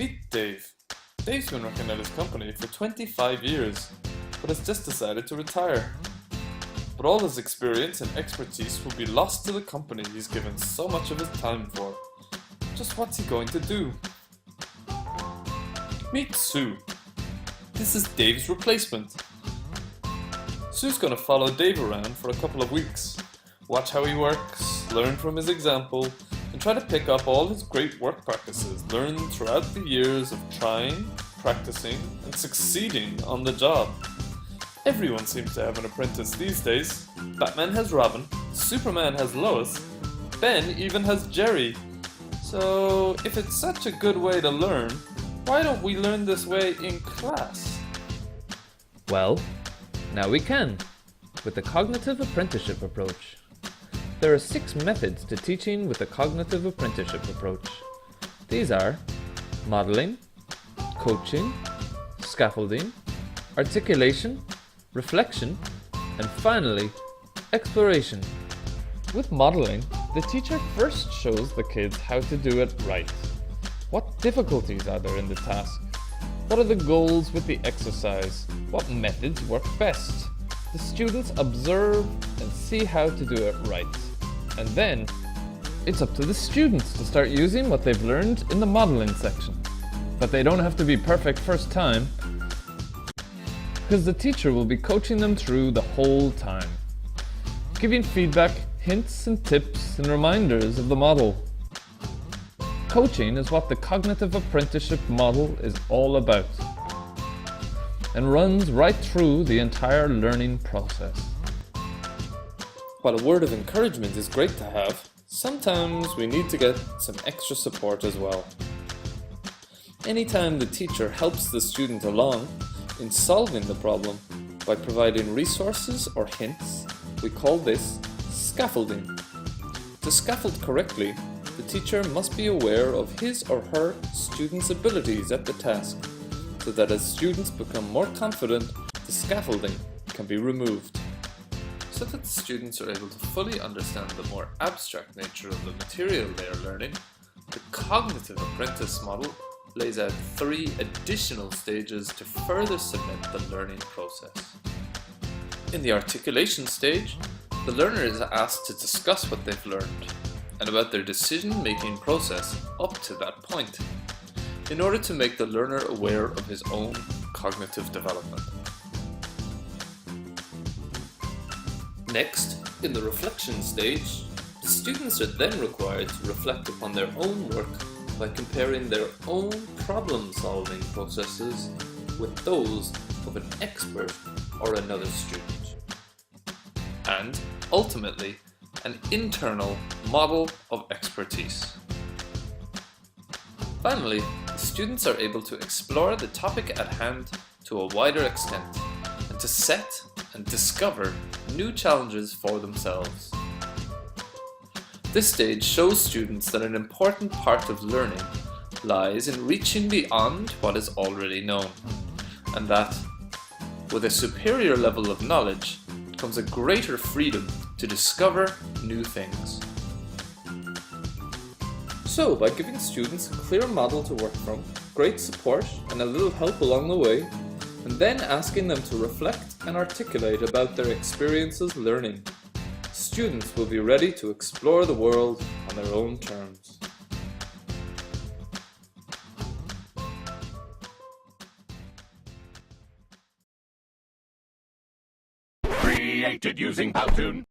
Meet Dave. Dave's been working at his company for 25 years, but has just decided to retire. But all his experience and expertise will be lost to the company he's given so much of his time for. Just what's he going to do? Meet Sue. This is Dave's replacement. Sue's gonna follow Dave around for a couple of weeks, watch how he works, learn from his example, and try to pick up all his great work practices learned throughout the years of trying, practicing, and succeeding on the job. Everyone seems to have an apprentice these days. Batman has Robin, Superman has Lois, Ben even has Jerry. So if it's such a good way to learn, why don't we learn this way in class? Well, now we can, with the cognitive apprenticeship approach. There are 6 methods to teaching with the cognitive apprenticeship approach. These are modeling, coaching, scaffolding, articulation, reflection, and finally, exploration. With modeling, the teacher first shows the kids how to do it right. What difficulties are there in the task? What are the goals with the exercise? What methods work best? The students observe and see how to do it right. And then, it's up to the students to start using what they've learned in the modeling section. But they don't have to be perfect first time, because the teacher will be coaching them through the whole time, giving feedback, hints and tips and reminders of the model. Coaching is what the cognitive apprenticeship model is all about, and runs right through the entire learning process. While a word of encouragement is great to have, sometimes we need to get some extra support as well. Anytime the teacher helps the student along in solving the problem by providing resources or hints, we call this scaffolding. To scaffold correctly, the teacher must be aware of his or her students' abilities at the task, so that as students become more confident, the scaffolding can be removed. So that the students are able to fully understand the more abstract nature of the material they are learning, the cognitive apprentice model lays out 3 additional stages to further cement the learning process. In the articulation stage, the learner is asked to discuss what they've learned and about their decision-making process up to that point, in order to make the learner aware of his own cognitive development. Next, in the reflection stage, the students are then required to reflect upon their own work by comparing their own problem-solving processes with those of an expert or another student. And, ultimately, an internal model of expertise. Finally, the students are able to explore the topic at hand to a wider extent, and to set and discover new challenges for themselves. This stage shows students that an important part of learning lies in reaching beyond what is already known, and that, with a superior level of knowledge, comes a greater freedom to discover new things. So, by giving students a clear model to work from, great support and a little help along the way, and then asking them to reflect and articulate about their experiences learning, students will be ready to explore the world on their own terms. Created using powtoons.